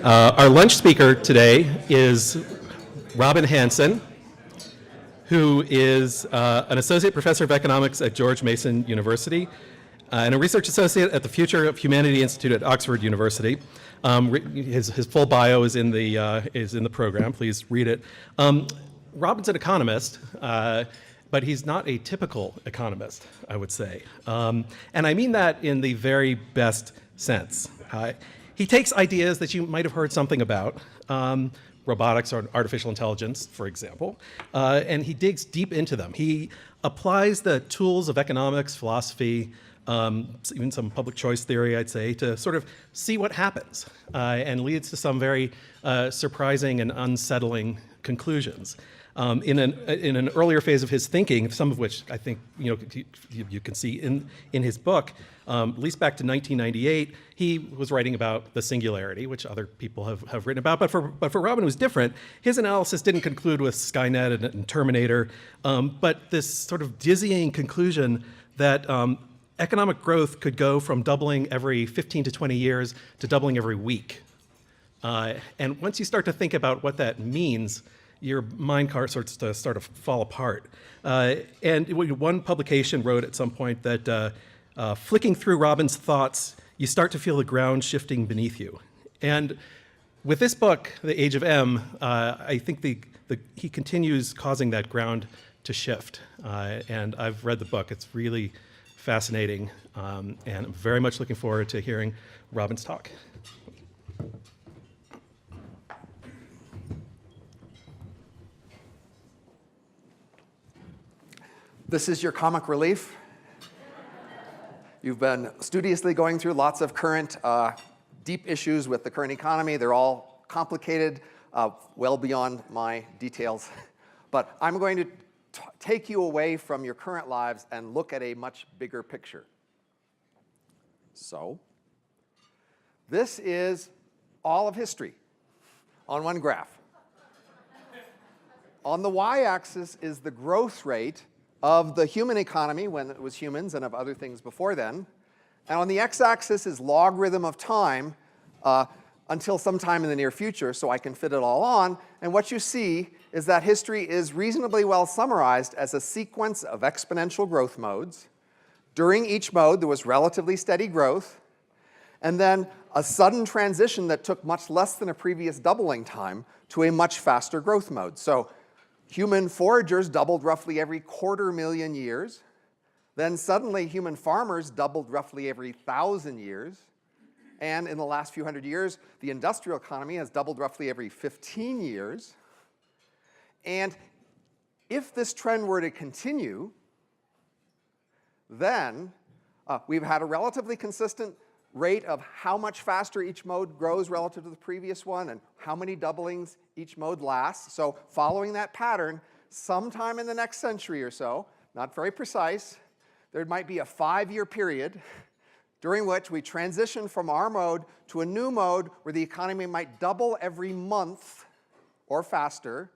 Our lunch speaker today is Robin Hanson, who is an associate professor of economics at George Mason University and a research associate at the Future of Humanity Institute at Oxford University. His full bio is in the program. Please read it. Robin's an economist, but he's not a typical economist, I would say. And I mean that in the very best sense. He takes ideas that you might have heard something about, robotics or artificial intelligence, for example, and he digs deep into them. He applies the tools of economics, philosophy, even some public choice theory, I'd say, to sort of see what happens, and leads to some very surprising and unsettling conclusions. In an earlier phase of his thinking, some of which I think you can see in his book, at least back to 1998, he was writing about the singularity, which other people have written about. But for Robin, it was different. His analysis didn't conclude with Skynet and Terminator, but this sort of dizzying conclusion that economic growth could go from doubling every 15 to 20 years to doubling every week. And once you start to think about what that means, your mind starts to fall apart. And one publication wrote at some point that flicking through Robin's thoughts, you start to feel the ground shifting beneath you. And with this book, The Age of M, I think he continues causing that ground to shift. And I've read the book. It's really fascinating, and I'm very much looking forward to hearing Robin's talk. This is your comic relief. You've been studiously going through lots of current, deep issues with the current economy. They're all complicated, well beyond my details. But I'm going to take you away from your current lives and look at a much bigger picture. So, this is all of history on one graph. On the y-axis is the growth rate of the human economy when it was humans and of other things before then. And on the x-axis is logarithm of time until sometime in the near future, so I can fit it all on. And what you see is that history is reasonably well summarized as a sequence of exponential growth modes. During each mode, there was relatively steady growth, and then a sudden transition that took much less than a previous doubling time to a much faster growth mode. So human foragers doubled roughly every 250,000 years. Then suddenly human farmers doubled roughly every 1,000 years. And in the last few hundred years, the industrial economy has doubled roughly every 15 years. And if this trend were to continue, then we've had a relatively consistent rate of how much faster each mode grows relative to the previous one and how many doublings each mode lasts. So following that pattern, sometime in the next century or so, not very precise, there might be a 5-year period during which we transition from our mode to a new mode where the economy might double every month or faster,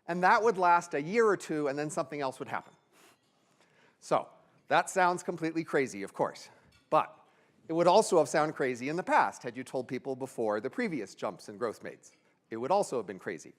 and that would last a year or two, and then something else would happen. So that sounds completely crazy, of course, but it would also have sounded crazy in the past had you told people before the previous jumps in growth rates. It would also have been crazy.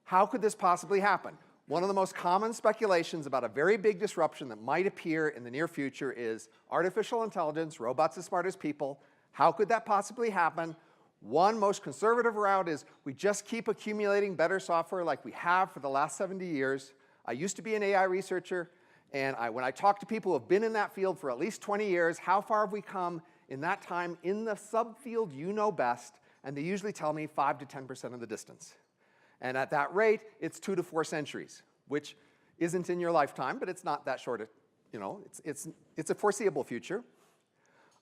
How could this possibly happen? One of the most common speculations about a very big disruption that might appear in the near future is artificial intelligence, robots as smart as people. How could that possibly happen? One most conservative route is we just keep accumulating better software like we have for the last 70 years. I used to be an AI researcher, and when I talk to people who have been in that field for at least 20 years, how far have we come in that time in the subfield you know best? And they usually tell me 5 to 10% of the distance. And at that rate, it's 2 to 4 centuries, which isn't in your lifetime, but it's not that short. It's a foreseeable future.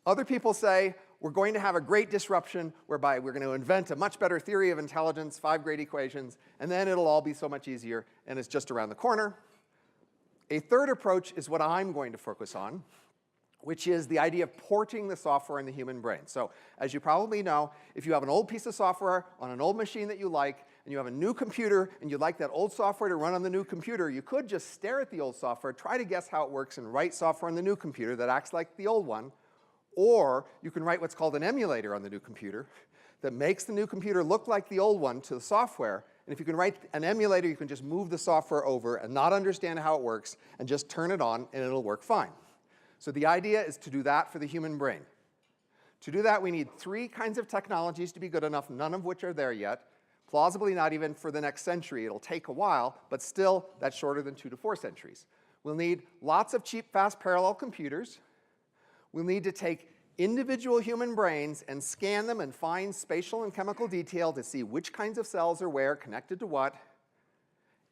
Other people say we're going to have a great disruption whereby we're going to invent a much better theory of intelligence, 5 great equations, and then it'll all be so much easier, and it's just around the corner. A third approach is what I'm going to focus on, which is the idea of porting the software in the human brain. So as you probably know, if you have an old piece of software on an old machine that you like, and you have a new computer, and you'd like that old software to run on the new computer, you could just stare at the old software, try to guess how it works, and write software on the new computer that acts like the old one. Or you can write what's called an emulator on the new computer that makes the new computer look like the old one to the software. And if you can write an emulator, you can just move the software over and not understand how it works and just turn it on and it'll work fine. So the idea is to do that for the human brain. To do that, we need 3 kinds of technologies to be good enough, none of which are there yet. Plausibly not even for the next century. It'll take a while, but still, that's shorter than 2 to 4 centuries. We'll need lots of cheap, fast parallel computers. We'll need to take individual human brains and scan them and find spatial and chemical detail to see which kinds of cells are where, connected to what.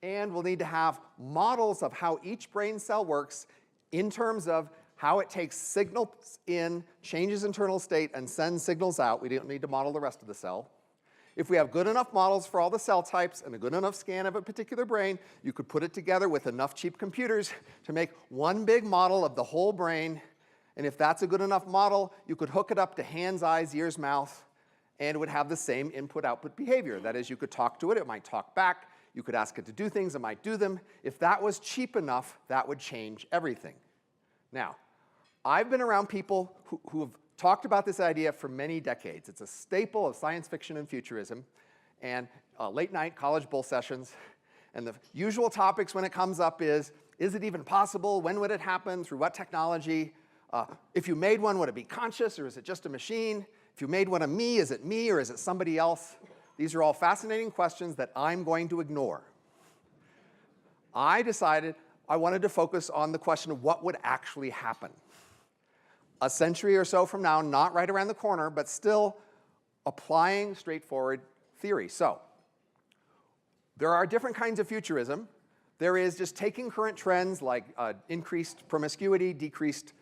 And we'll need to have models of how each brain cell works in terms of how it takes signals in, changes internal state, and sends signals out. We don't need to model the rest of the cell. If we have good enough models for all the cell types and a good enough scan of a particular brain, you could put it together with enough cheap computers to make one big model of the whole brain. And if that's a good enough model, you could hook it up to hands, eyes, ears, mouth, and it would have the same input-output behavior. That is, you could talk to it, it might talk back. You could ask it to do things, it might do them. If that was cheap enough, that would change everything. Now, I've been around people who have talked about this idea for many decades. It's a staple of science fiction and futurism, and late-night college bull sessions. And the usual topics when it comes up is it even possible? When would it happen? Through what technology? If you made one, would it be conscious, or is it just a machine? If you made one of me, is it me, or is it somebody else? These are all fascinating questions that I'm going to ignore. I decided I wanted to focus on the question of what would actually happen. A century or so from now, not right around the corner, but still applying straightforward theory. So there are different kinds of futurism. There is just taking current trends like increased promiscuity, decreased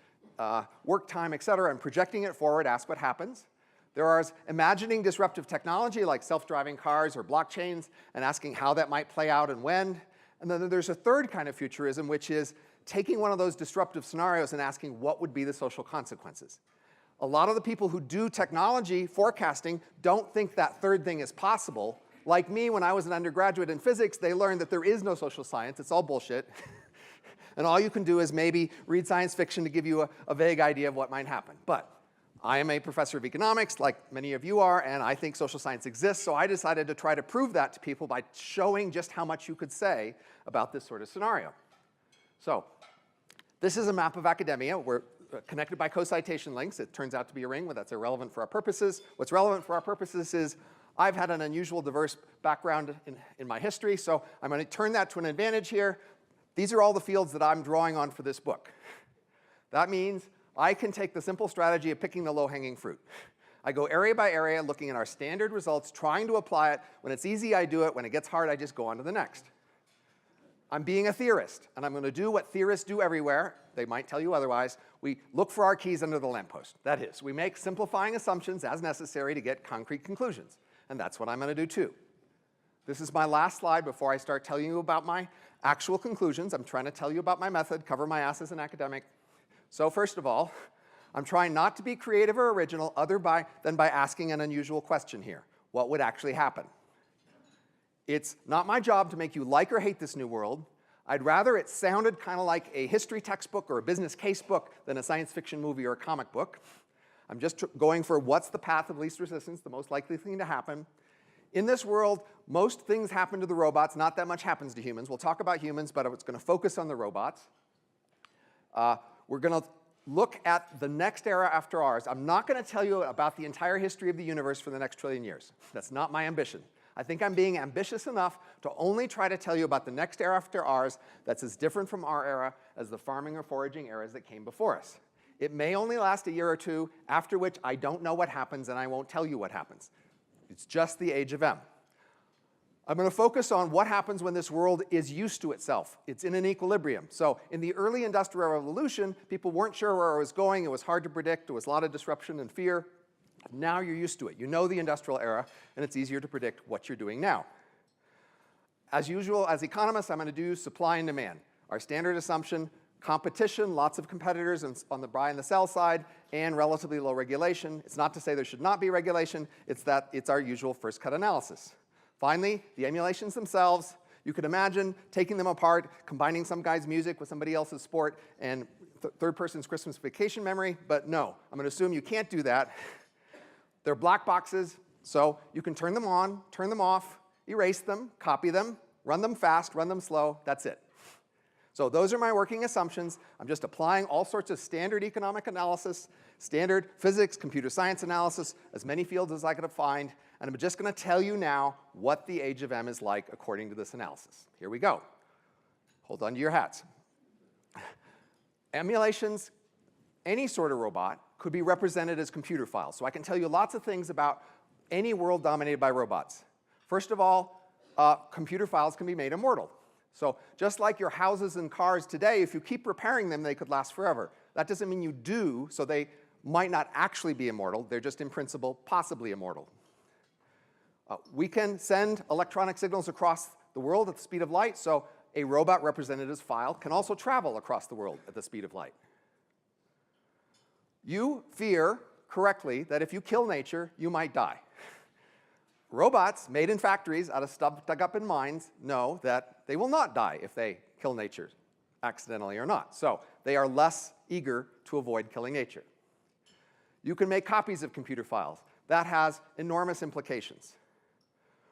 work time, et cetera, and projecting it forward, ask what happens. There is imagining disruptive technology like self-driving cars or blockchains and asking how that might play out and when. And then there's a third kind of futurism, which is taking one of those disruptive scenarios and asking what would be the social consequences. A lot of the people who do technology forecasting don't think that third thing is possible. Like me, when I was an undergraduate in physics, they learned that there is no social science. It's all bullshit. And all you can do is maybe read science fiction to give you a vague idea of what might happen. But I am a professor of economics, like many of you are, and I think social science exists, so I decided to try to prove that to people by showing just how much you could say about this sort of scenario. So this is a map of academia. We're connected by co-citation links. It turns out to be a ring, but that's irrelevant for our purposes. What's relevant for our purposes is I've had an unusual, diverse background in my history, so I'm going to turn that to an advantage here. These are all the fields that I'm drawing on for this book. That means I can take the simple strategy of picking the low-hanging fruit. I go area by area, looking at our standard results, trying to apply it. When it's easy, I do it. When it gets hard, I just go on to the next. I'm being a theorist, and I'm going to do what theorists do everywhere. They might tell you otherwise. We look for our keys under the lamppost. That is, we make simplifying assumptions as necessary to get concrete conclusions. And that's what I'm going to do too. This is my last slide before I start telling you about my actual conclusions. I'm trying to tell you about my method, cover my ass as an academic. So first of all, I'm trying not to be creative or original other than by asking an unusual question here. What would actually happen? It's not my job to make you like or hate this new world. I'd rather it sounded kind of like a history textbook or a business case book than a science fiction movie or a comic book. I'm just going for what's the path of least resistance, the most likely thing to happen. In this world, most things happen to the robots. Not that much happens to humans. We'll talk about humans, but it's going to focus on the robots. We're going to look at the next era after ours. I'm not going to tell you about the entire history of the universe for the next trillion years. That's not my ambition. I think I'm being ambitious enough to only try to tell you about the next era after ours that's as different from our era as the farming or foraging eras that came before us. It may only last a year or two, after which I don't know what happens and I won't tell you what happens. It's just the age of M. I'm going to focus on what happens when this world is used to itself. It's in an equilibrium. So in the early Industrial Revolution, people weren't sure where it was going. It was hard to predict. There was a lot of disruption and fear. Now you're used to it. You know the industrial era, and it's easier to predict what you're doing now. As usual, as economists, I'm going to do supply and demand. Our standard assumption, competition, lots of competitors on the buy and the sell side, and relatively low regulation. It's not to say there should not be regulation. It's that it's our usual first cut analysis. Finally, the emulations themselves. You could imagine taking them apart, combining some guy's music with somebody else's sport, and third person's Christmas vacation memory, but no, I'm going to assume you can't do that. They're black boxes, so you can turn them on, turn them off, erase them, copy them, run them fast, run them slow, that's it. So those are my working assumptions. I'm just applying all sorts of standard economic analysis, standard physics, computer science analysis, as many fields as I could find, and I'm just going to tell you now what the age of M is like according to this analysis. Here we go. Hold on to your hats. Emulations, any sort of robot, could be represented as computer files. So I can tell you lots of things about any world dominated by robots. First of all, computer files can be made immortal. So just like your houses and cars today, if you keep repairing them, they could last forever. That doesn't mean you do, so they might not actually be immortal. They're just in principle possibly immortal. We can send electronic signals across the world at the speed of light, so a robot represented as file can also travel across the world at the speed of light. You fear, correctly, that if you kill nature, you might die. Robots made in factories out of stuff dug up in mines know that they will not die if they kill nature, accidentally or not. So they are less eager to avoid killing nature. You can make copies of computer files. That has enormous implications.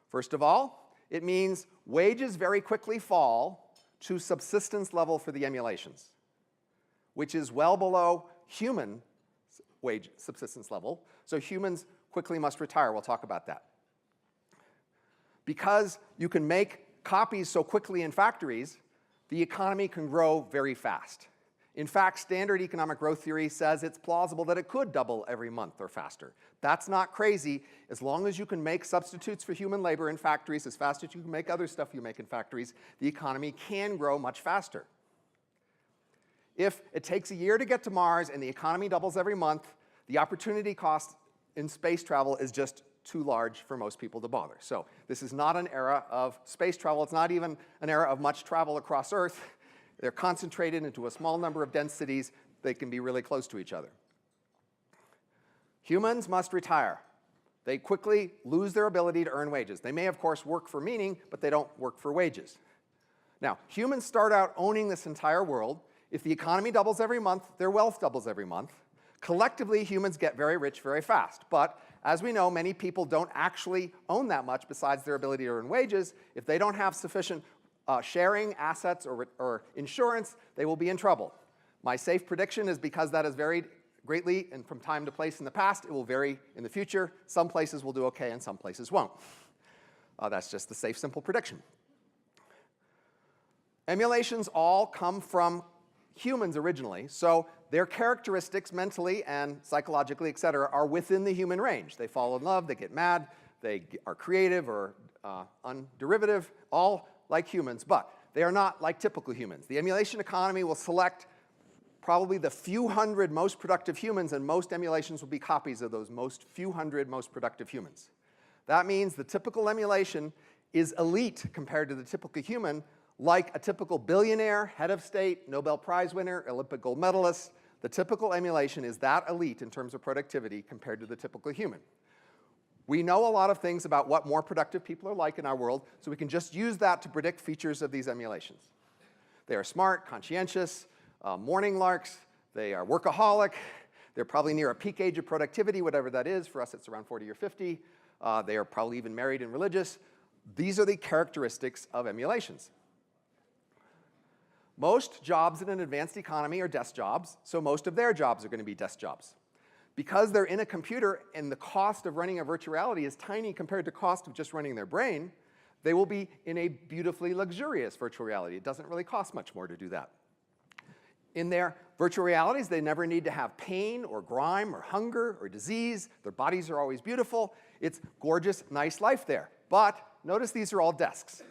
First of all, it means wages very quickly fall to subsistence level for the emulations, which is well below human wage subsistence level. So humans quickly must retire. We'll talk about that. Because you can make copies so quickly in factories, the economy can grow very fast. In fact, standard economic growth theory says it's plausible that it could double every month or faster. That's not crazy. As long as you can make substitutes for human labor in factories as fast as you can make other stuff you make in factories, the economy can grow much faster. If it takes a year to get to Mars and the economy doubles every month, the opportunity cost in space travel is just too large for most people to bother. So this is not an era of space travel. It's not even an era of much travel across Earth. They're concentrated into a small number of dense cities. They can be really close to each other. Humans must retire. They quickly lose their ability to earn wages. They may, of course, work for meaning, but they don't work for wages. Now, humans start out owning this entire world. If the economy doubles every month, their wealth doubles every month. Collectively, humans get very rich very fast. But as we know, many people don't actually own that much besides their ability to earn wages. If they don't have sufficient sharing, assets, or insurance, they will be in trouble. My safe prediction is because that has varied greatly and from time to place in the past, it will vary in the future. Some places will do okay and some places won't. That's just the safe, simple prediction. Emulations all come from humans originally, so their characteristics mentally and psychologically, et cetera, are within the human range. They fall in love, they get mad, they are creative or underivative, all like humans, but they are not like typical humans. The emulation economy will select probably the few hundred most productive humans, and most emulations will be copies of those few hundred most productive humans. That means the typical emulation is elite compared to the typical human, like a typical billionaire, head of state, Nobel Prize winner, Olympic gold medalist. The typical emulation is that elite in terms of productivity compared to the typical human. We know a lot of things about what more productive people are like in our world, so we can just use that to predict features of these emulations. They are smart, conscientious, morning larks, they are workaholic, they're probably near a peak age of productivity, whatever that is. For us, it's around 40 or 50. They are probably even married and religious. These are the characteristics of emulations. Most jobs in an advanced economy are desk jobs, so most of their jobs are going to be desk jobs. Because they're in a computer and the cost of running a virtual reality is tiny compared to the cost of just running their brain, they will be in a beautifully luxurious virtual reality. It doesn't really cost much more to do that. In their virtual realities, they never need to have pain or grime or hunger or disease. Their bodies are always beautiful. It's gorgeous, nice life there. But notice these are all desks.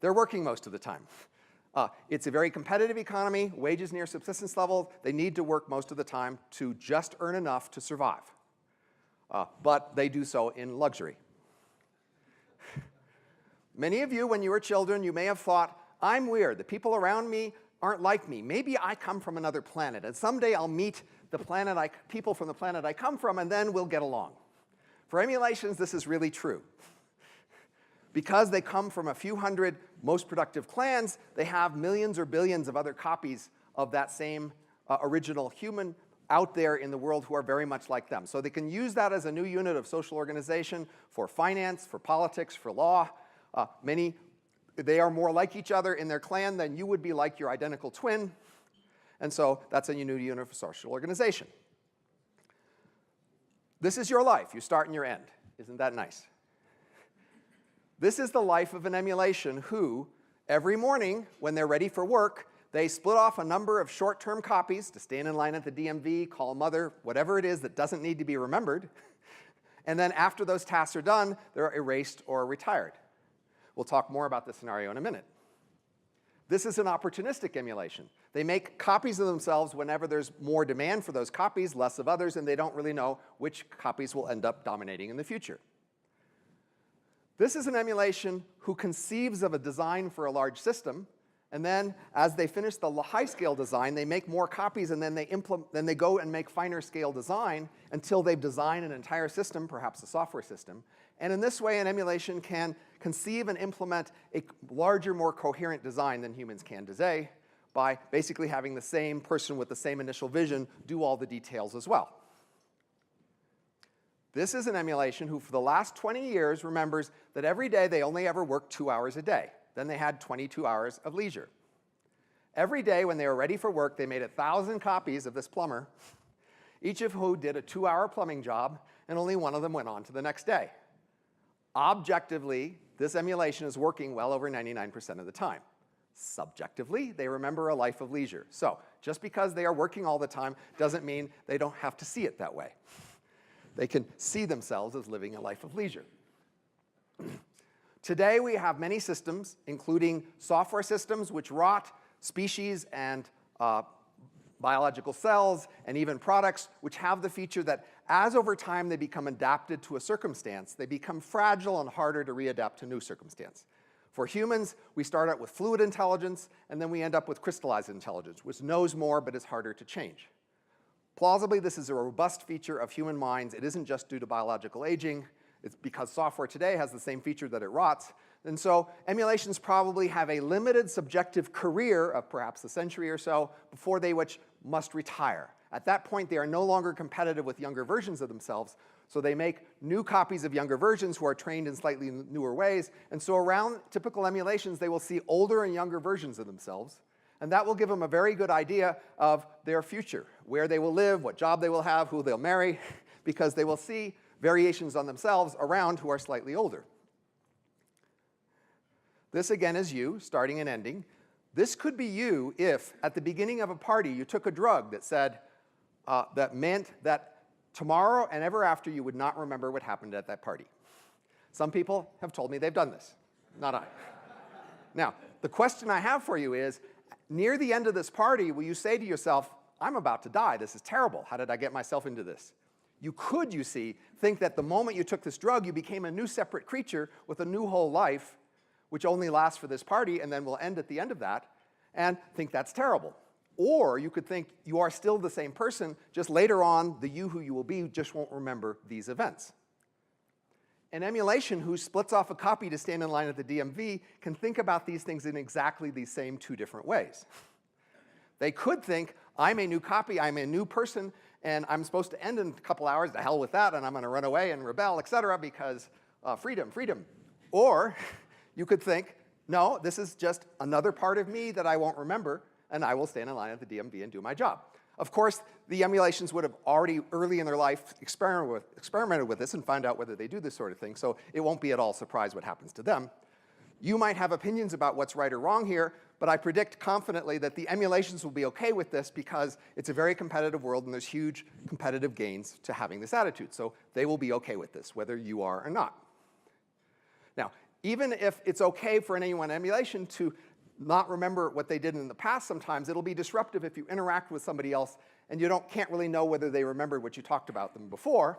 They're working most of the time. It's a very competitive economy, wages near subsistence level. They need to work most of the time to just earn enough to survive. But they do so in luxury. Many of you, when you were children, you may have thought, I'm weird. The people around me aren't like me. Maybe I come from another planet, and someday I'll meet people from the planet I come from, and then we'll get along. For emulations, this is really true. Because they come from a few hundred most productive clans, they have millions or billions of other copies of that same original human out there in the world who are very much like them. So they can use that as a new unit of social organization for finance, for politics, for law. They are more like each other in their clan than you would be like your identical twin. And so that's a new unit of social organization. This is your life. You start and you end. Isn't that nice? This is the life of an emulation who, every morning when they're ready for work, they split off a number of short-term copies to stand in line at the DMV, call mother, whatever it is that doesn't need to be remembered. And then after those tasks are done, they're erased or retired. We'll talk more about this scenario in a minute. This is an opportunistic emulation. They make copies of themselves whenever there's more demand for those copies, less of others, and they don't really know which copies will end up dominating in the future. This is an emulation who conceives of a design for a large system, and then as they finish the high-scale design, they make more copies, and then they go and make finer-scale design until they've designed an entire system, perhaps a software system. And in this way, an emulation can conceive and implement a larger, more coherent design than humans can today by basically having the same person with the same initial vision do all the details as well. This is an emulation who, for the last 20 years, remembers that every day they only ever worked 2 hours a day. Then they had 22 hours of leisure. Every day when they were ready for work, they made 1,000 copies of this plumber, each of whom did a 2-hour plumbing job, and only one of them went on to the next day. Objectively, this emulation is working well over 99% of the time. Subjectively, they remember a life of leisure. So just because they are working all the time doesn't mean they don't have to see it that way. They can see themselves as living a life of leisure. Today, we have many systems, including software systems, which rot species and biological cells, and even products, which have the feature that as over time they become adapted to a circumstance, they become fragile and harder to readapt to new circumstance. For humans, we start out with fluid intelligence, and then we end up with crystallized intelligence, which knows more but is harder to change. Plausibly, this is a robust feature of human minds. It isn't just due to biological aging. It's because software today has the same feature that it rots. And so emulations probably have a limited subjective career of perhaps a century or so before they must retire. At that point, they are no longer competitive with younger versions of themselves, so they make new copies of younger versions who are trained in slightly newer ways. And so around typical emulations, they will see older and younger versions of themselves. And that will give them a very good idea of their future, where they will live, what job they will have, who they'll marry, because they will see variations on themselves around who are slightly older. This, again, is you, starting and ending. This could be you if, at the beginning of a party, you took a drug that said, that meant that tomorrow and ever after you would not remember what happened at that party. Some people have told me they've done this, not I. Now, the question I have for you is, near the end of this party, will you say to yourself, I'm about to die, this is terrible, how did I get myself into this? You could, you see, think that the moment you took this drug, you became a new separate creature with a new whole life, which only lasts for this party and then will end at the end of that, and think that's terrible. Or you could think you are still the same person, just later on, the you who you will be just won't remember these events. An emulation who splits off a copy to stand in line at the DMV can think about these things in exactly these same two different ways. They could think, I'm a new copy, I'm a new person, and I'm supposed to end in a couple hours, to hell with that, and I'm going to run away and rebel, etc., because freedom, freedom. Or you could think, no, this is just another part of me that I won't remember, and I will stand in line at the DMV and do my job. Of course, the emulations would have already, early in their life, experimented with this and found out whether they do this sort of thing, so it won't be at all surprised what happens to them. You might have opinions about what's right or wrong here, but I predict confidently that the emulations will be okay with this because it's a very competitive world and there's huge competitive gains to having this attitude. So they will be okay with this, whether you are or not. Now, even if it's okay for any one emulation to not remember what they did in the past sometimes, it'll be disruptive if you interact with somebody else and you can't really know whether they remembered what you talked about them before.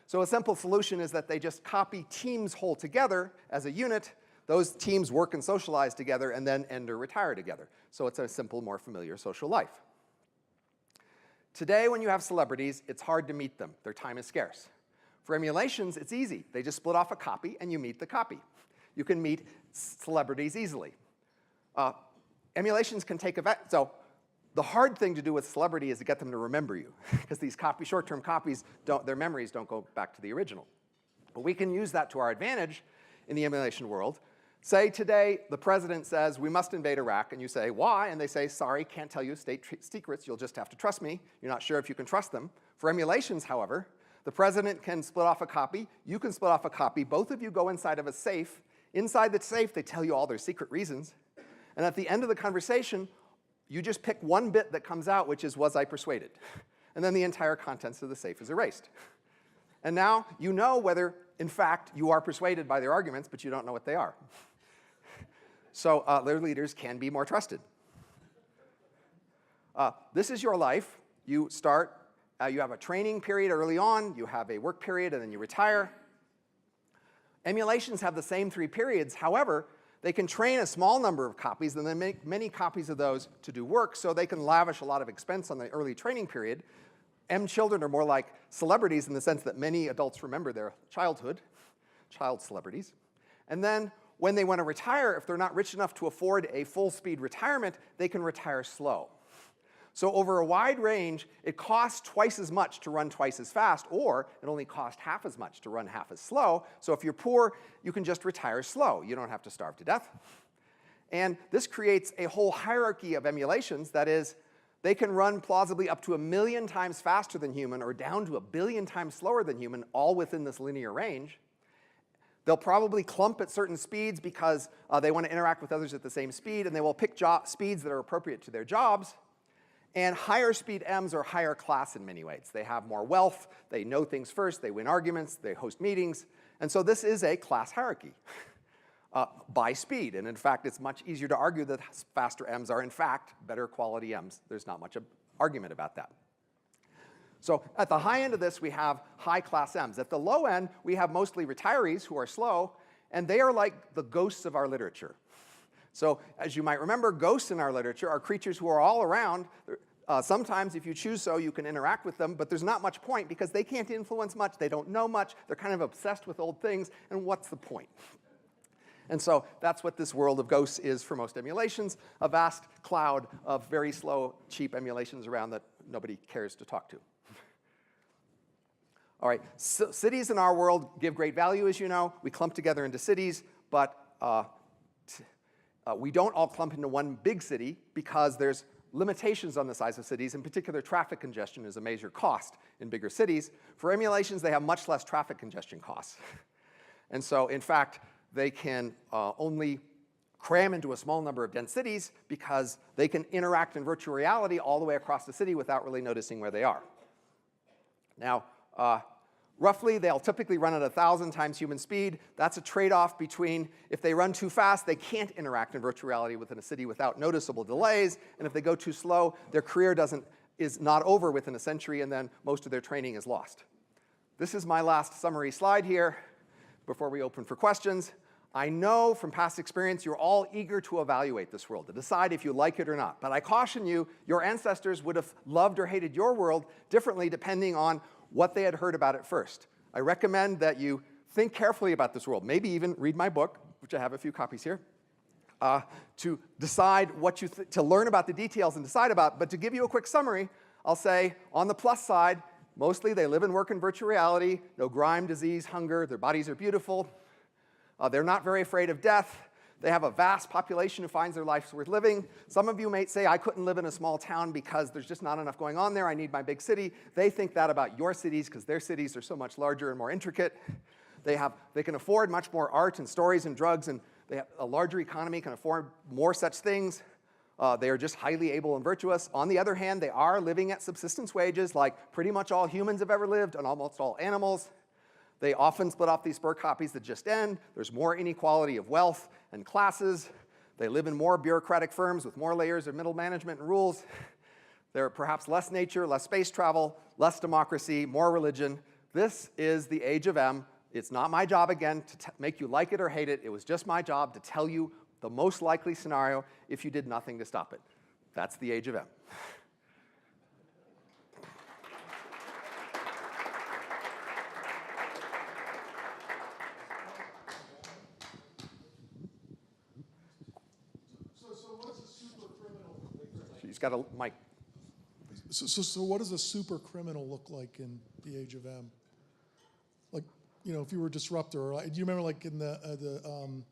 So a simple solution is that they just copy teams whole together as a unit. Those teams work and socialize together and then end or retire together. So it's a simple, more familiar social life. Today, when you have celebrities, it's hard to meet them. Their time is scarce. For emulations, it's easy. They just split off a copy and you meet the copy. You can meet celebrities easily. Emulations can take events. So The hard thing to do with celebrity is to get them to remember you, because these short-term copies, their memories don't go back to the original. But we can use that to our advantage in the emulation world. Say today the president says, we must invade Iraq, and you say, why? And they say, sorry, can't tell you state secrets, you'll just have to trust me. You're not sure if you can trust them. For emulations, however, the president can split off a copy, you can split off a copy, both of you go inside of a safe. Inside the safe, they tell you all their secret reasons. And at the end of the conversation, you just pick one bit that comes out, which is, was I persuaded? And then the entire contents of the safe is erased. And now you know whether, in fact, you are persuaded by their arguments, but you don't know what they are. So their leaders can be more trusted. This is your life. You start, you have a training period early on, you have a work period, and then you retire. Emulations have the same 3 periods. However, they can train a small number of copies and then make many copies of those to do work, so they can lavish a lot of expense on the early training period. M children are more like celebrities in the sense that many adults remember their childhood, child celebrities. And then when they want to retire, if they're not rich enough to afford a full-speed retirement, they can retire slow. So over a wide range, it costs twice as much to run twice as fast, or it only costs half as much to run half as slow. So if you're poor, you can just retire slow. You don't have to starve to death. And this creates a whole hierarchy of emulations. That is, they can run plausibly up to 1 million times faster than human or down to 1 billion times slower than human, all within this linear range. They'll probably clump at certain speeds because they want to interact with others at the same speed, and they will pick speeds that are appropriate to their jobs. And higher speed M's are higher class in many ways. They have more wealth, they know things first, they win arguments, they host meetings. And so this is a class hierarchy by speed. And in fact, it's much easier to argue that faster M's are in fact better quality M's. There's not much argument about that. So at the high end of this, we have high class M's. At the low end, we have mostly retirees who are slow, and they are like the ghosts of our literature. So as you might remember, ghosts in our literature are creatures who are all around. Sometimes, if you choose so, you can interact with them, but there's not much point because they can't influence much, they don't know much, they're kind of obsessed with old things, and what's the point? And so that's what this world of ghosts is for most emulations, a vast cloud of very slow, cheap emulations around that nobody cares to talk to. All right, so cities in our world give great value, as you know. We clump together into cities, but we don't all clump into one big city because there's limitations on the size of cities. In particular, traffic congestion is a major cost in bigger cities. For emulations, they have much less traffic congestion costs. And so, in fact, they can only cram into a small number of dense cities because they can interact in virtual reality all the way across the city without really noticing where they are. Now, roughly, they'll typically run at 1,000 times human speed. That's a trade-off between if they run too fast, they can't interact in virtual reality within a city without noticeable delays, and if they go too slow, their career is not over within a century, and then most of their training is lost. This is my last summary slide here before we open for questions. I know from past experience you're all eager to evaluate this world, to decide if you like it or not. But I caution you, your ancestors would have loved or hated your world differently depending on what they had heard about it first. I recommend that you think carefully about this world, maybe even read my book, which I have a few copies here, to decide what to learn about the details and decide about. But to give you a quick summary, I'll say on the plus side, mostly they live and work in virtual reality, no grime, disease, hunger, their bodies are beautiful, they're not very afraid of death. They have a vast population who finds their lives worth living. Some of you may say, I couldn't live in a small town because there's just not enough going on there. I need my big city. They think that about your cities because their cities are so much larger and more intricate. They can afford much more art and stories and drugs, and they have a larger economy, can afford more such things. They are just highly able and virtuous. On the other hand, they are living at subsistence wages like pretty much all humans have ever lived and almost all animals. They often split off these spur copies that just end. There's more inequality of wealth and classes. They live in more bureaucratic firms with more layers of middle management and rules. There are perhaps less nature, less space travel, less democracy, more religion. This is the age of M. It's not my job, again, to make you like it or hate it. It was just my job to tell you the most likely scenario if you did nothing to stop it. That's the age of M. She's got a mic. So what does a super criminal look like in the Age of M? Like, if you were a disruptor, or do you remember like in the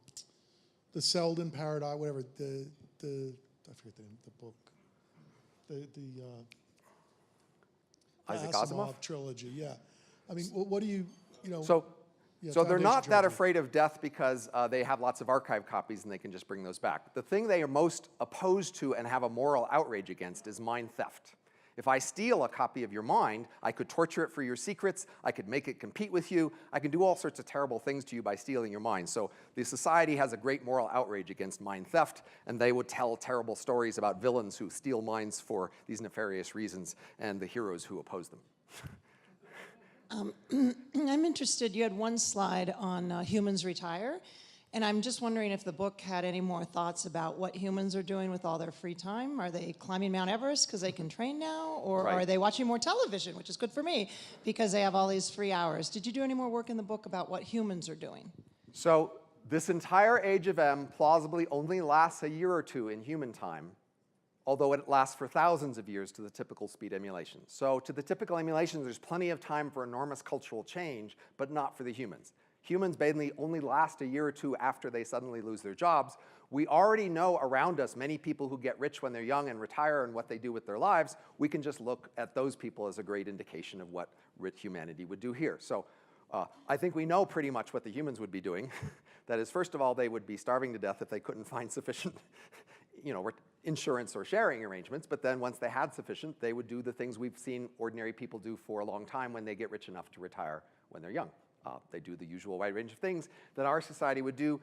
Selden paradox, whatever, I forget the name of the book, the Isaac Asimov? trilogy, yeah. I mean, what do you, So they're not that trilogy. afraid of death because they have lots of archive copies and they can just bring those back. The thing they are most opposed to and have a moral outrage against is mind theft. If I steal a copy of your mind, I could torture it for your secrets, I could make it compete with you, I can do all sorts of terrible things to you by stealing your mind. So the society has a great moral outrage against mind theft, and they would tell terrible stories about villains who steal minds for these nefarious reasons and the heroes who oppose them. I'm interested, you had one slide on humans retire, and I'm just wondering if the book had any more thoughts about what humans are doing with all their free time. Are they climbing Mount Everest because they can train now? Or Right. are they watching more television, which is good for me, because they have all these free hours? Did you do any more work in the book about what humans are doing? So this entire Age of M plausibly only lasts a year or two in human time, although it lasts for thousands of years to the typical speed emulation. So to the typical emulations, there's plenty of time for enormous cultural change, but not for the humans. Humans mainly only last a year or two after they suddenly lose their jobs. We already know around us many people who get rich when they're young and retire and what they do with their lives. We can just look at those people as a great indication of what rich humanity would do here. So I think we know pretty much what the humans would be doing. That is, first of all, they would be starving to death if they couldn't find sufficient insurance or sharing arrangements, but then once they had sufficient, they would do the things we've seen ordinary people do for a long time when they get rich enough to retire when they're young. They do the usual wide range of things that our society would do.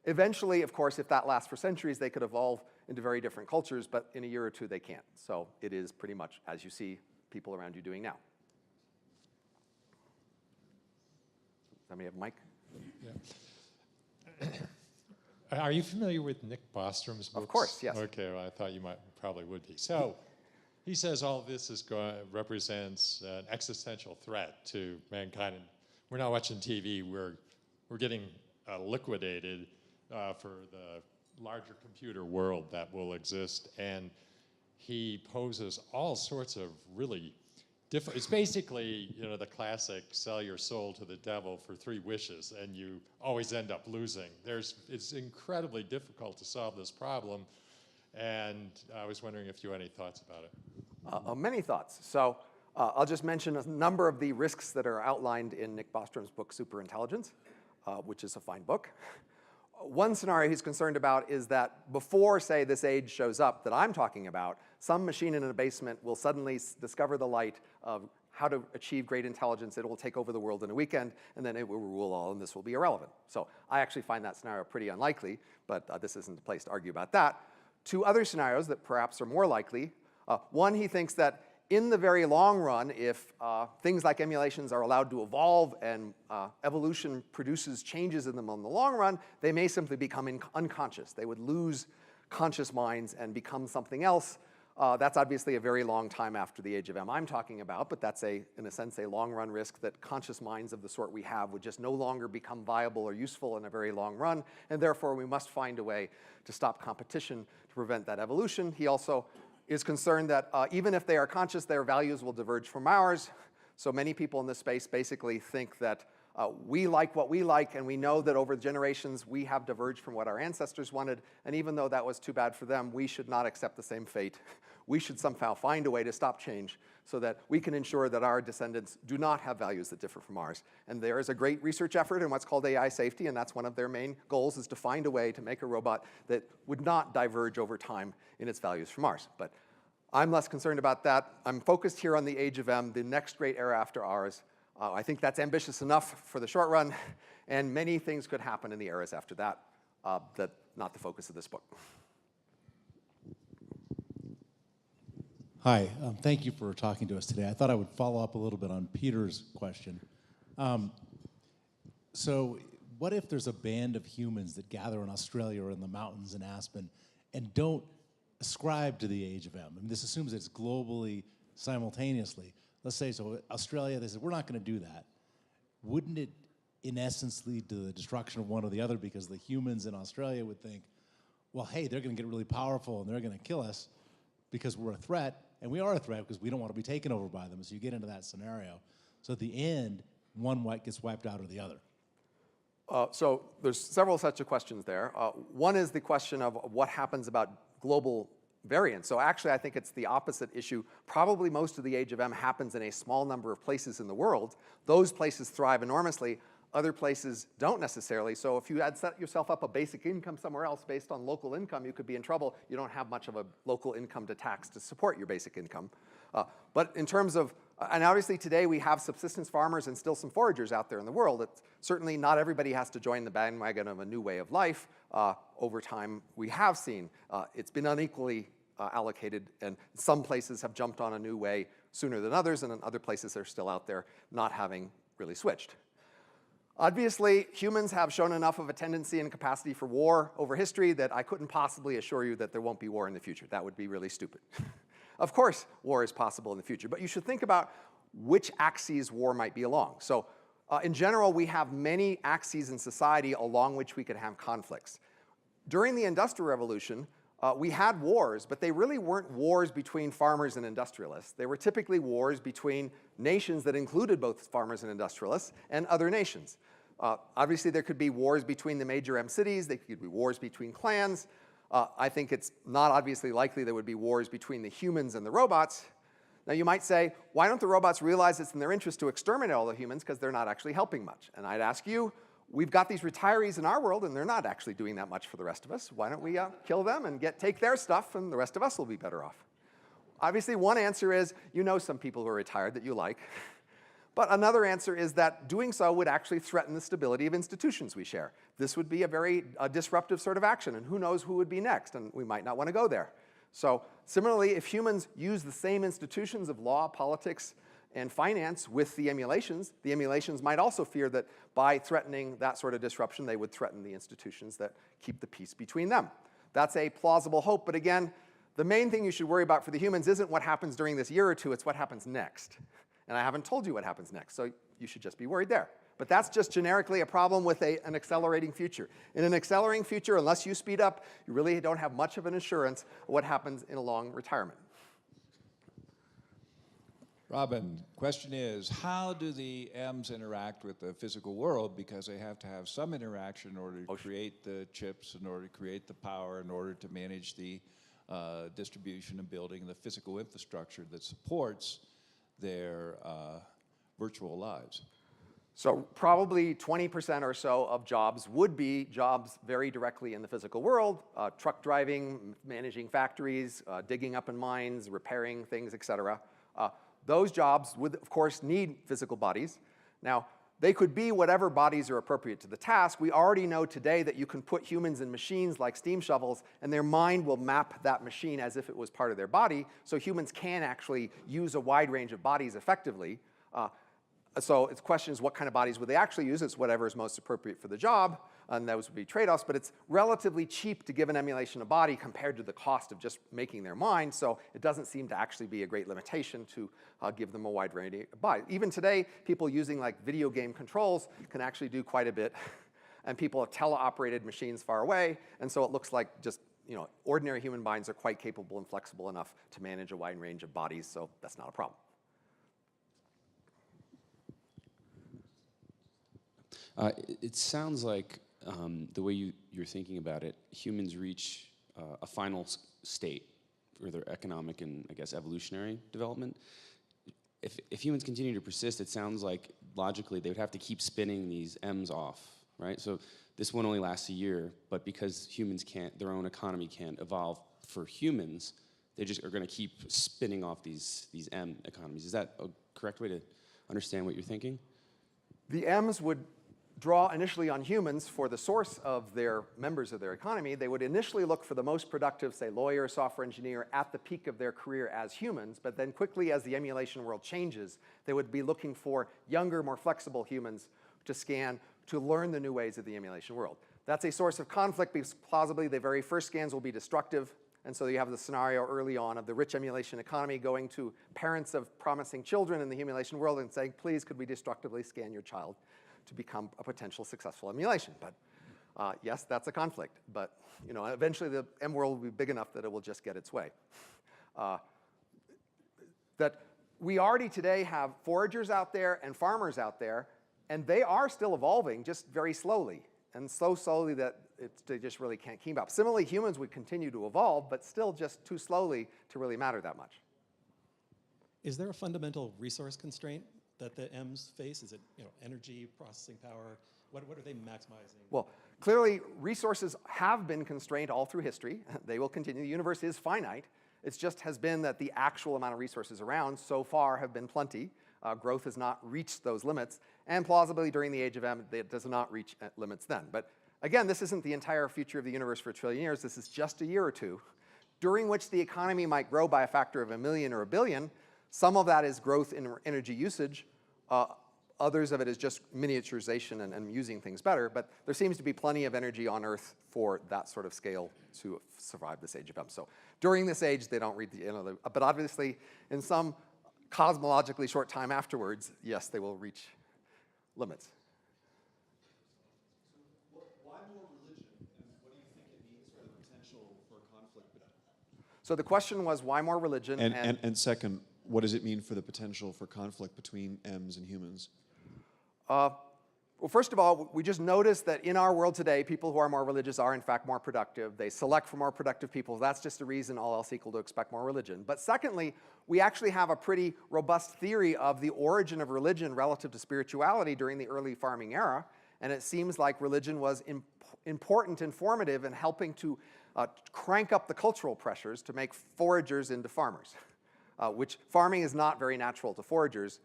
Eventually, of course, if that lasts for centuries, they could evolve into very different cultures, but in a year or two, they can't. So it is pretty much as you see people around you doing now. Somebody have a mic? Yeah. Are you familiar with Nick Bostrom's books? Of course, yes. Okay, well, I thought you probably would be. So he says all this represents an existential threat to mankind. And we're not watching TV. We're getting liquidated for the larger computer world that will exist. And he poses all sorts of really different. It's basically, the classic sell your soul to the devil for 3 wishes, and you always end up losing. It's incredibly difficult to solve this problem, and I was wondering if you had any thoughts about it. Many thoughts. So I'll just mention a number of the risks that are outlined in Nick Bostrom's book, Superintelligence, which is a fine book. One scenario he's concerned about is that before, say, this age shows up that I'm talking about, some machine in a basement will suddenly discover the light of how to achieve great intelligence. It will take over the world in a weekend, and then it will rule all, and this will be irrelevant. So I actually find that scenario pretty unlikely, but this isn't the place to argue about that. 2 other scenarios that perhaps are more likely. One, he thinks that in the very long run, if things like emulations are allowed to evolve and evolution produces changes in them in the long run, they may simply become unconscious. They would lose conscious minds and become something else. That's obviously a very long time after the Age of M I'm talking about, but that's, in a sense, a long-run risk that conscious minds of the sort we have would just no longer become viable or useful in a very long run, and therefore we must find a way to stop competition to prevent that evolution. He also is concerned that even if they are conscious, their values will diverge from ours. So many people in this space basically think that we like what we like, and we know that over generations we have diverged from what our ancestors wanted, and even though that was too bad for them, we should not accept the same fate. We should somehow find a way to stop change so that we can ensure that our descendants do not have values that differ from ours. And there is a great research effort in what's called AI safety, and that's one of their main goals, is to find a way to make a robot that would not diverge over time in its values from ours. But I'm less concerned about that. I'm focused here on the Age of M, the next great era after ours. I think that's ambitious enough for the short run, and many things could happen in the eras after that, that's not the focus of this book. Hi, thank you for talking to us today. I thought I would follow up a little bit on Peter's question. So what if there's a band of humans that gather in Australia or in the mountains in Aspen and don't ascribe to the Age of M? I mean, this assumes it's globally, simultaneously. Let's say, so Australia, they said, we're not going to do that. Wouldn't it, in essence, lead to the destruction of one or the other, because the humans in Australia would think, well, hey, they're going to get really powerful and they're going to kill us because we're a threat, and we are a threat because we don't want to be taken over by them. So you get into that scenario. So at the end, one gets wiped out or the other. So there's several sets of questions there. One is the question of what happens about global variance. So actually, I think it's the opposite issue. Probably most of the age of M happens in a small number of places in the world. Those places thrive enormously. Other places don't necessarily. So if you had set yourself up a basic income somewhere else based on local income, you could be in trouble. You don't have much of a local income to tax to support your basic income. But in terms of, and obviously today we have subsistence farmers and still some foragers out there in the world. It's certainly not everybody has to join the bandwagon of a new way of life. Over time, we have seen it's been unequally allocated, and some places have jumped on a new way sooner than others, and in other places are still out there not having really switched. Obviously, humans have shown enough of a tendency and capacity for war over history that I couldn't possibly assure you that there won't be war in the future. That would be really stupid. Of course, war is possible in the future, but you should think about which axes war might be along. So in general, we have many axes in society along which we could have conflicts. During the Industrial Revolution, we had wars, but they really weren't wars between farmers and industrialists. They were typically wars between nations that included both farmers and industrialists and other nations. Obviously, there could be wars between the major M cities. There could be wars between clans. I think it's not obviously likely there would be wars between the humans and the robots. Now, you might say, why don't the robots realize it's in their interest to exterminate all the humans because they're not actually helping much? And I'd ask you, we've got these retirees in our world, and they're not actually doing that much for the rest of us. Why don't we kill them and take their stuff, and the rest of us will be better off? Obviously, one answer is you know some people who are retired that you like. But another answer is that doing so would actually threaten the stability of institutions we share. This would be a very disruptive sort of action, and who knows who would be next, and we might not want to go there. So similarly, if humans use the same institutions of law, politics, and finance with the emulations might also fear that by threatening that sort of disruption, they would threaten the institutions that keep the peace between them. That's a plausible hope, but again, the main thing you should worry about for the humans isn't what happens during this year or two, it's what happens next. And I haven't told you what happens next, so you should just be worried there. But that's just generically a problem with an accelerating future. In an accelerating future, unless you speed up, you really don't have much of an assurance of what happens in a long retirement. Robin, question is, how do the M's interact with the physical world? Because they have to have some interaction in order to create the chips, in order to create the power, in order to manage the distribution and building the physical infrastructure that supports their virtual lives. So probably 20% or so of jobs would be jobs very directly in the physical world, truck driving, managing factories, digging up in mines, repairing things, et cetera. Those jobs would, of course, need physical bodies. Now, they could be whatever bodies are appropriate to the task. We already know today that you can put humans in machines like steam shovels, and their mind will map that machine as if it was part of their body, so humans can actually use a wide range of bodies effectively. So its question is, what kind of bodies would they actually use? It's whatever is most appropriate for the job, and those would be trade-offs, but it's relatively cheap to give an emulation a body compared to the cost of just making their mind, so it doesn't seem to actually be a great limitation to give them a wide variety of bodies. Even today, people using like video game controls can actually do quite a bit, and people have teleoperated machines far away, and so it looks like just ordinary human minds are quite capable and flexible enough to manage a wide range of bodies, so that's not a problem. It sounds like the way you're thinking about it, humans reach a final state for their economic and, I guess, evolutionary development. If humans continue to persist, it sounds like logically they would have to keep spinning these M's off, right? So this one only lasts a year, but because humans can't, their own economy can't evolve for humans, they just are going to keep spinning off these M economies. Is that a correct way to understand what you're thinking? The M's would draw initially on humans for the source of their members of their economy. They would initially look for the most productive, say, lawyer, software engineer at the peak of their career as humans, but then quickly as the emulation world changes, they would be looking for younger, more flexible humans to scan to learn the new ways of the emulation world. That's a source of conflict because plausibly the very first scans will be destructive, and so you have the scenario early on of the rich emulation economy going to parents of promising children in the emulation world and saying, please, could we destructively scan your child to become a potential successful emulation. But yes, that's a conflict. But eventually the M world will be big enough that it will just get its way. that we already today have foragers out there and farmers out there, and they are still evolving, just very slowly, and so slowly that they just really can't keep up. Similarly, humans would continue to evolve, but still just too slowly to really matter that much. Is there a fundamental resource constraint that the Ems face? Is it energy, processing power? What are they maximizing? Well, clearly resources have been constrained all through history. They will continue. The universe is finite. It just has been that the actual amount of resources around so far have been plenty. Growth has not reached those limits, and plausibly during the age of M, it does not reach limits then. But again, this isn't the entire future of the universe for a trillion years. This is just a year or two, during which the economy might grow by a factor of 1 million or 1 billion. Some of that is growth in energy usage. Others of it is just miniaturization and using things better. But there seems to be plenty of energy on Earth for that sort of scale to survive this age of M. So during this age, they don't reach the but obviously, in some cosmologically short time afterwards, yes, they will reach limits. Why more religion, and what do you think it means for the potential for conflict? So the question was, why more religion? And second, what does it mean for the potential for conflict between Ems and humans? Well, first of all, we just noticed that in our world today, people who are more religious are in fact more productive. They select for more productive people. That's just a reason, all else equal, to expect more religion. But secondly, we actually have a pretty robust theory of the origin of religion relative to spirituality during the early farming era. And it seems like religion was important and formative in helping to crank up the cultural pressures to make foragers into farmers, which farming is not very natural to foragers.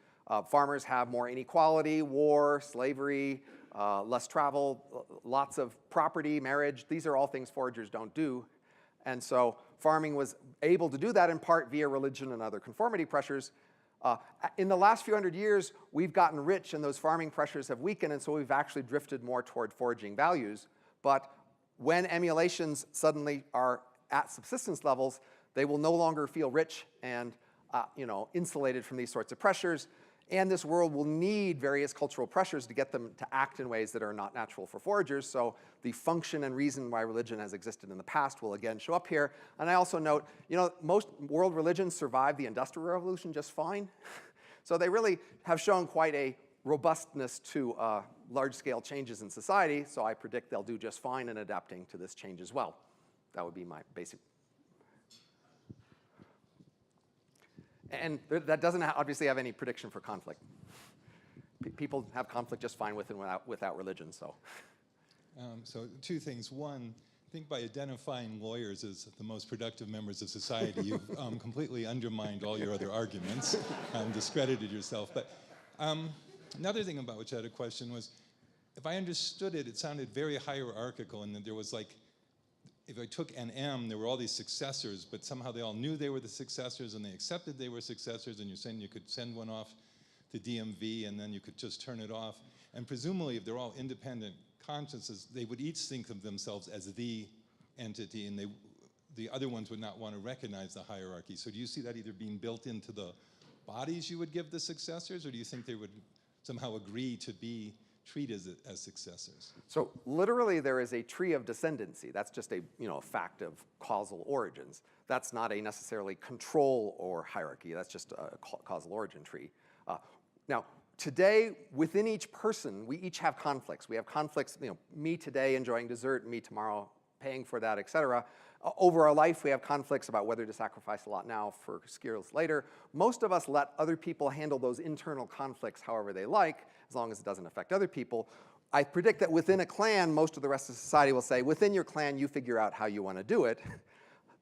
Farmers have more inequality, war, slavery, less travel, lots of property, marriage. These are all things foragers don't do. And so farming was able to do that in part via religion and other conformity pressures. In the last few hundred years, we've gotten rich and those farming pressures have weakened, and so we've actually drifted more toward foraging values. But when emulations suddenly are at subsistence levels, they will no longer feel rich and insulated from these sorts of pressures. And this world will need various cultural pressures to get them to act in ways that are not natural for foragers. So the function and reason why religion has existed in the past will again show up here. And I also note, most world religions survived the Industrial Revolution just fine. So they really have shown quite a robustness to large-scale changes in society. So I predict they'll do just fine in adapting to this change as well. That would be my basic. And that doesn't obviously have any prediction for conflict. People have conflict just fine with and without religion, so. So two things. One, I think by identifying lawyers as the most productive members of society, you've completely undermined all your other arguments, discredited yourself. But another thing about which I had a question was, if I understood it, it sounded very hierarchical, and that there was like, if I took an M, there were all these successors, but somehow they all knew they were the successors and they accepted they were successors, and you're saying you could send one off to DMV and then you could just turn it off. And presumably, if they're all independent consciences, they would each think of themselves as the entity, and the other ones would not want to recognize the hierarchy. So do you see that either being built into the bodies you would give the successors, or do you think they would somehow agree to be treated as successors? So literally there is a tree of descendancy. That's just a fact of causal origins. That's not a necessarily control or hierarchy. That's just a causal origin tree. Now, today, within each person, we each have conflicts. We have conflicts, me today enjoying dessert, me tomorrow paying for that, et cetera. Over our life, we have conflicts about whether to sacrifice a lot now for skills later. Most of us let other people handle those internal conflicts however they like, as long as it doesn't affect other people. I predict that within a clan, most of the rest of society will say, within your clan, you figure out how you want to do it.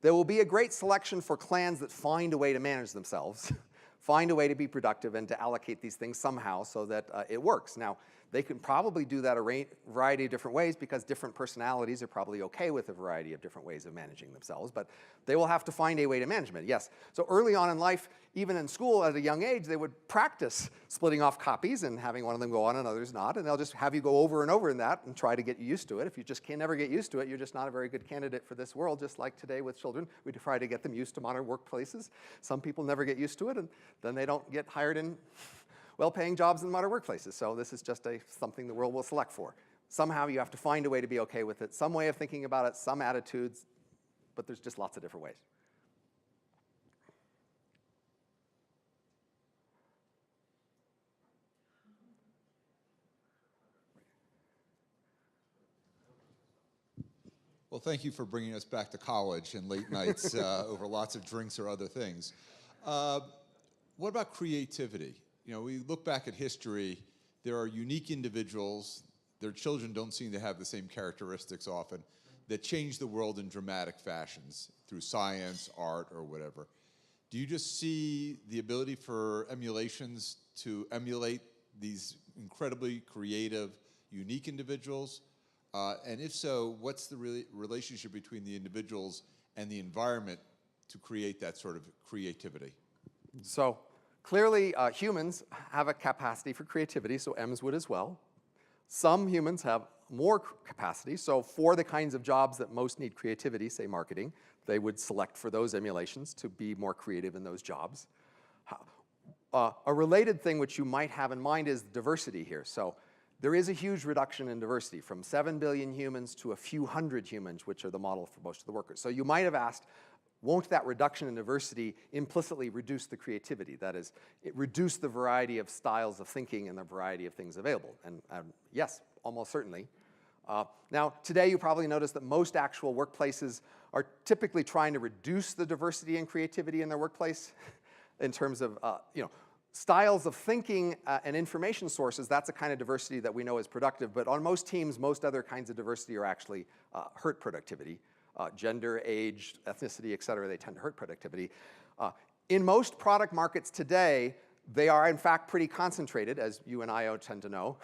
There will be a great selection for clans that find a way to manage themselves, find a way to be productive and to allocate these things somehow so that it works. Now, they can probably do that a variety of different ways because different personalities are probably okay with a variety of different ways of managing themselves, but they will have to find a way to manage it, yes. So early on in life, even in school at a young age, they would practice splitting off copies and having one of them go on and others not, and they'll just have you go over and over in that and try to get you used to it. If you just can never get used to it, you're just not a very good candidate for this world, just like today with children. We try to get them used to modern workplaces. Some people never get used to it, and then they don't get hired in well-paying jobs in modern workplaces. So this is just something the world will select for. Somehow you have to find a way to be okay with it, some way of thinking about it, some attitudes, but there's just lots of different ways. Well, thank you for bringing us back to college and late nights over lots of drinks or other things. What about creativity? You know, we look back at history, there are unique individuals, their children don't seem to have the same characteristics often, that change the world in dramatic fashions through science, art, or whatever. Do you just see the ability for emulations to emulate these incredibly creative, unique individuals? And if so, what's the relationship between the individuals and the environment to create that sort of creativity? So clearly, humans have a capacity for creativity, so Ems would as well. Some humans have more capacity, so for the kinds of jobs that most need creativity, say marketing, they would select for those emulations to be more creative in those jobs. A related thing which you might have in mind is diversity here. So there is a huge reduction in diversity from 7 billion humans to a few hundred humans, which are the model for most of the workers. So you might have asked, won't that reduction in diversity implicitly reduce the creativity? That is, it reduce the variety of styles of thinking and the variety of things available. And yes, almost certainly. Now, today you probably noticed that most actual workplaces are typically trying to reduce the diversity and creativity in their workplace in terms of, styles of thinking and information sources. That's a kind of diversity that we know is productive. But on most teams, most other kinds of diversity are actually hurt productivity. Gender, age, ethnicity, et cetera, they tend to hurt productivity. In most product markets today, they are in fact pretty concentrated, as you and I tend to know.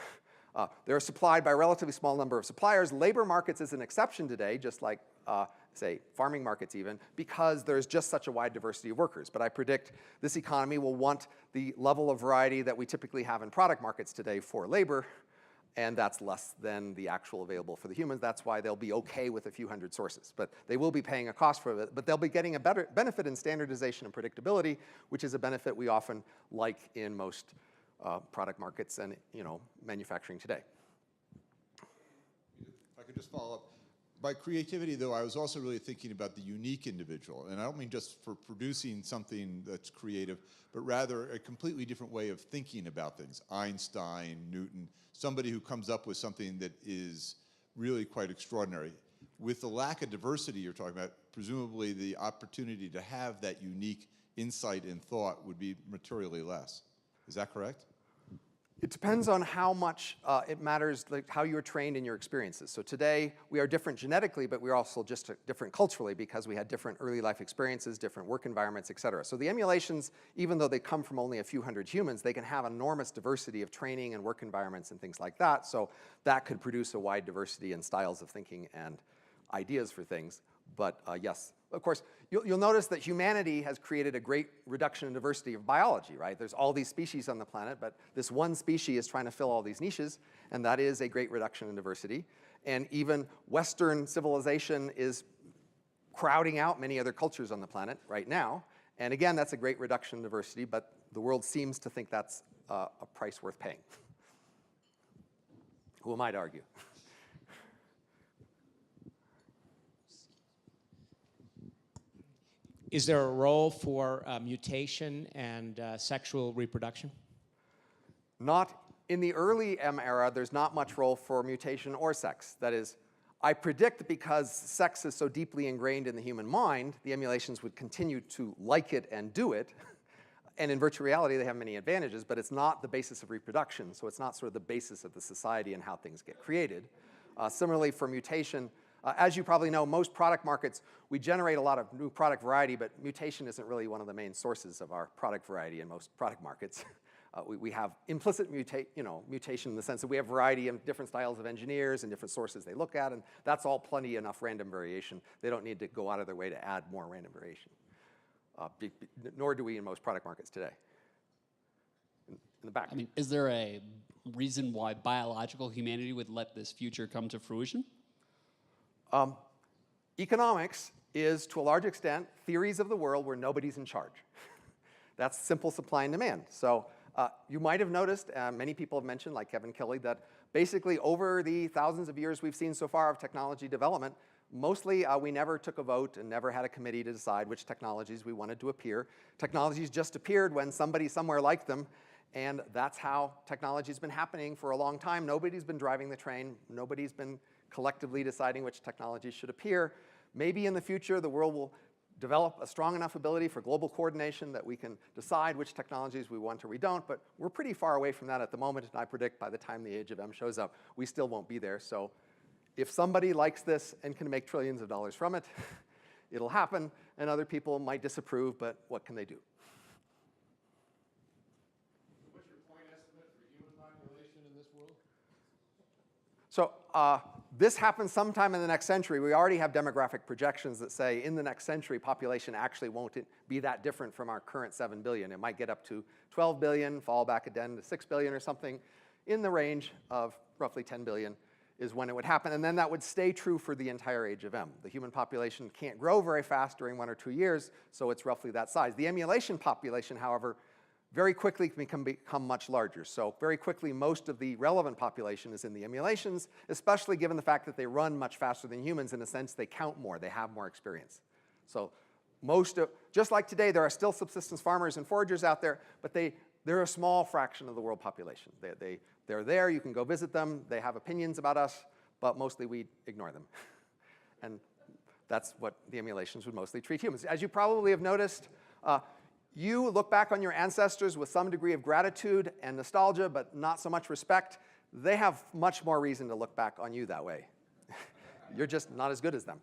They're supplied by a relatively small number of suppliers. Labor markets is an exception today, just like, say, farming markets even, because there's just such a wide diversity of workers. But I predict this economy will want the level of variety that we typically have in product markets today for labor, and that's less than the actual available for the humans. That's why they'll be okay with a few hundred sources. But they will be paying a cost for it, but they'll be getting a better benefit in standardization and predictability, which is a benefit we often like in most product markets and manufacturing today. If I could just follow up. By creativity, though, I was also really thinking about the unique individual. And I don't mean just for producing something that's creative, but rather a completely different way of thinking about things. Einstein, Newton, somebody who comes up with something that is really quite extraordinary. With the lack of diversity you're talking about, presumably the opportunity to have that unique insight and thought would be materially less. Is that correct? It depends on how much it matters, like how you're trained in your experiences. So today, we are different genetically, but we're also just different culturally because we had different early life experiences, different work environments, et cetera. So the emulations, even though they come from only a few hundred humans, they can have enormous diversity of training and work environments and things like that. So that could produce a wide diversity in styles of thinking and ideas for things. But yes, of course, you'll notice that humanity has created a great reduction in diversity of biology, right? There's all these species on the planet, but this one species is trying to fill all these niches, and that is a great reduction in diversity. And even Western civilization is crowding out many other cultures on the planet right now. And again, that's a great reduction in diversity, but the world seems to think that's a price worth paying. Who am I to argue? Is there a role for mutation and sexual reproduction? Not in the early M era, there's not much role for mutation or sex. That is, I predict because sex is so deeply ingrained in the human mind, the emulations would continue to like it and do it. And in virtual reality, they have many advantages, but it's not the basis of reproduction, so it's not sort of the basis of the society and how things get created. Similarly, for mutation, as you probably know, most product markets, we generate a lot of new product variety, but mutation isn't really one of the main sources of our product variety in most product markets. We have implicit mutation in the sense that we have variety of different styles of engineers and different sources they look at, and that's all plenty enough random variation. They don't need to go out of their way to add more random variation. Nor do we in most product markets today. In the back. I mean, is there a reason why biological humanity would let this future come to fruition? Economics is, to a large extent, theories of the world where nobody's in charge. That's simple supply and demand. So you might have noticed, many people have mentioned, like Kevin Kelly, that basically over the thousands of years we've seen so far of technology development, mostly we never took a vote and never had a committee to decide which technologies we wanted to appear. Technologies just appeared when somebody somewhere liked them, and that's how technology's been happening for a long time. Nobody's been driving the train. Nobody's been collectively deciding which technologies should appear. Maybe in the future, the world will develop a strong enough ability for global coordination that we can decide which technologies we want or we don't, but we're pretty far away from that at the moment, and I predict by the time the age of M shows up, we still won't be there. So if somebody likes this and can make trillions of dollars from it, it'll happen, and other people might disapprove, but what can they do? What's your point estimate for human population in this world? So this happens sometime in the next century. We already have demographic projections that say in the next century, population actually won't be that different from our current 7 billion. It might get up to 12 billion, fall back again to 6 billion or something. In the range of roughly 10 billion is when it would happen. And then that would stay true for the entire age of M. The human population can't grow very fast during 1 or 2 years, so it's roughly that size. The emulation population, however, very quickly can become much larger. So very quickly, most of the relevant population is in the emulations, especially given the fact that they run much faster than humans. In a sense, they count more. They have more experience. So just like today, there are still subsistence farmers and foragers out there, but they're a small fraction of the world population. They're there. You can go visit them. They have opinions about us, but mostly we ignore them. And that's what the emulations would mostly treat humans. As you probably have noticed, you look back on your ancestors with some degree of gratitude and nostalgia, but not so much respect. They have much more reason to look back on you that way. You're just not as good as them.